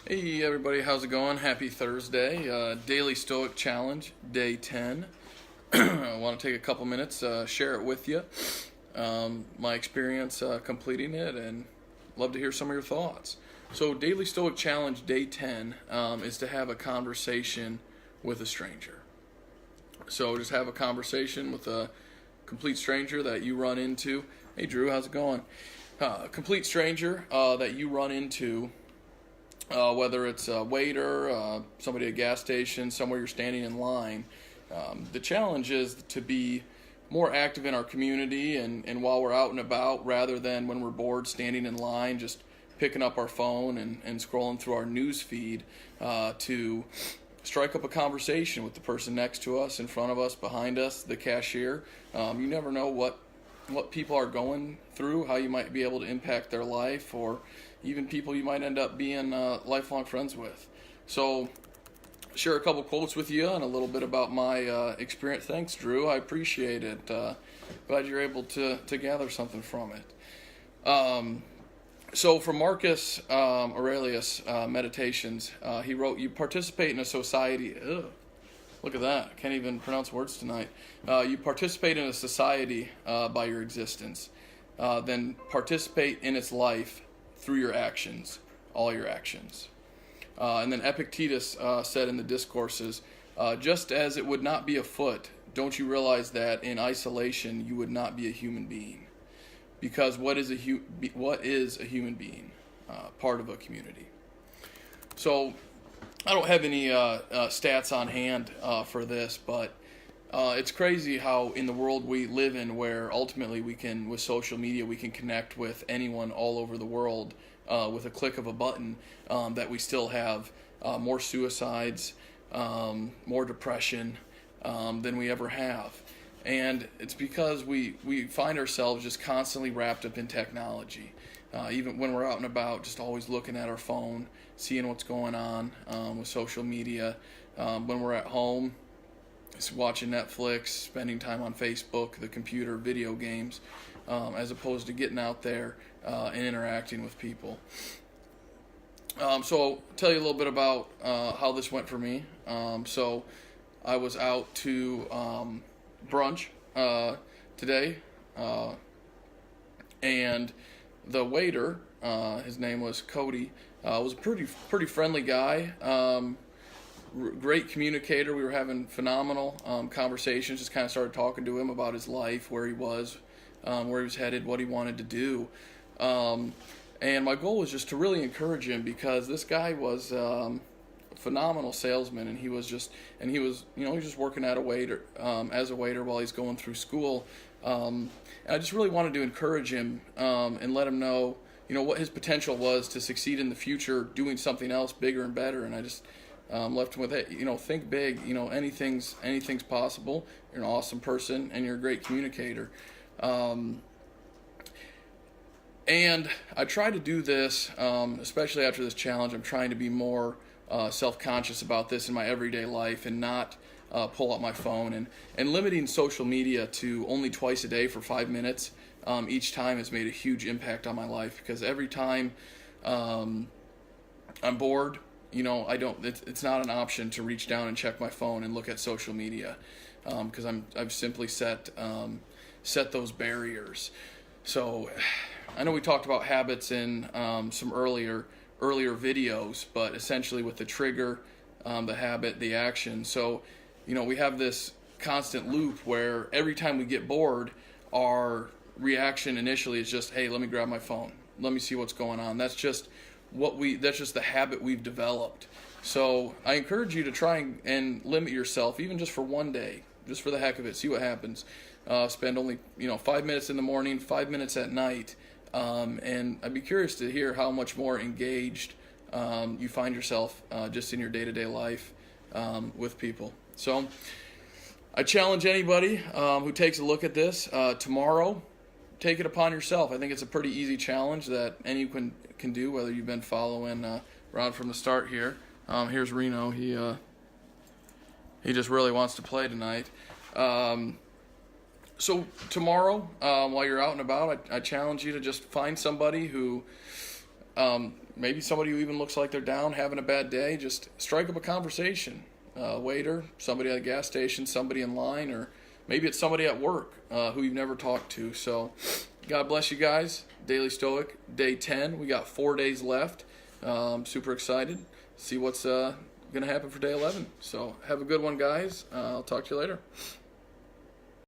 Hey everybody, how's it going? Happy Thursday. Daily Stoic Challenge, day 10. I want to take a couple minutes, share it with you, my experience completing it, and love to hear some of your thoughts. So, Daily Stoic Challenge, day 10, is to have a conversation with a stranger. So, just have a conversation with a complete stranger that you run into. Hey Drew, how's it going? A complete stranger that you run into. Whether it's a waiter, somebody at a gas station, somewhere you're standing in line. The challenge is to be more active in our community and while we're out and about, rather than when we're bored standing in line, just picking up our phone and scrolling through our news feed, to strike up a conversation with the person next to us, in front of us, behind us, the cashier. You never know what people are going through, how you might be able to impact their life, or even people you might end up being lifelong friends with. So, share a couple quotes with you and a little bit about my experience. Thanks, Drew. I appreciate it. Glad you're able to gather something from it. So, from Marcus Aurelius' Meditations, he wrote, "You participate in a society." Look at that. I can't even pronounce words tonight. You participate in a society by your existence. Then participate in its life through your actions, all your actions. And then Epictetus said in the Discourses, just as it would not be a foot, don't you realize that in isolation you would not be a human being? Because what is a human being? Part of a community. So I don't have any stats on hand for this, but it's crazy how in the world we live in, where ultimately we can, with social media, we can connect with anyone all over the world with a click of a button, that we still have more suicides, more depression than we ever have. And it's because we find ourselves just constantly wrapped up in technology. Even when we're out and about, just always looking at our phone, seeing what's going on with social media. When we're at home, just watching Netflix, spending time on Facebook, the computer, video games, as opposed to getting out there and interacting with people. So I'll tell you a little bit about how this went for me. So I was out to brunch today, and the waiter, his name was Cody, was a pretty friendly guy. Great communicator. We were having phenomenal conversations. Just kind of started talking to him about his life, where he was headed, what he wanted to do. And my goal was just to really encourage him, because this guy was a phenomenal salesman, and he was just working at a waiter, as a waiter while he's going through school. And I just really wanted to encourage him and let him know, what his potential was to succeed in the future, doing something else bigger and better. And I just left him with it. Think big. Anything's possible. You're an awesome person, and you're a great communicator. And I try to do this, especially after this challenge. I'm trying to be more self-conscious about this in my everyday life, and not pull out my phone, and limiting social media to only twice a day for 5 minutes each time has made a huge impact on my life, because every time I'm bored, it's not an option to reach down and check my phone and look at social media, because I've simply set those barriers. So I know we talked about habits in some earlier videos, but essentially with the trigger, the habit, the action. So we have this constant loop where every time we get bored, our reaction initially is just, hey, let me grab my phone, let me see what's going on. That's just the habit we've developed. So I encourage you to try and limit yourself, even just for one day, just for the heck of it. See what happens. Spend only 5 minutes in the morning, 5 minutes at night, and I'd be curious to hear how much more engaged you find yourself just in your day-to-day life with people. So I challenge anybody who takes a look at this tomorrow. Take it upon yourself. I think it's a pretty easy challenge that anyone can do, whether you've been following Ron from the start here. Here's Reno. He just really wants to play tonight. So tomorrow, while you're out and about, I challenge you to just find somebody who Maybe somebody who even looks like they're down, having a bad day, just strike up a conversation. Waiter, somebody at a gas station, somebody in line, or maybe it's somebody at work who you've never talked to. So God bless you guys. Daily Stoic, day 10. We got 4 days left. Super excited. See what's going to happen for day 11. So have a good one, guys. I'll talk to you later.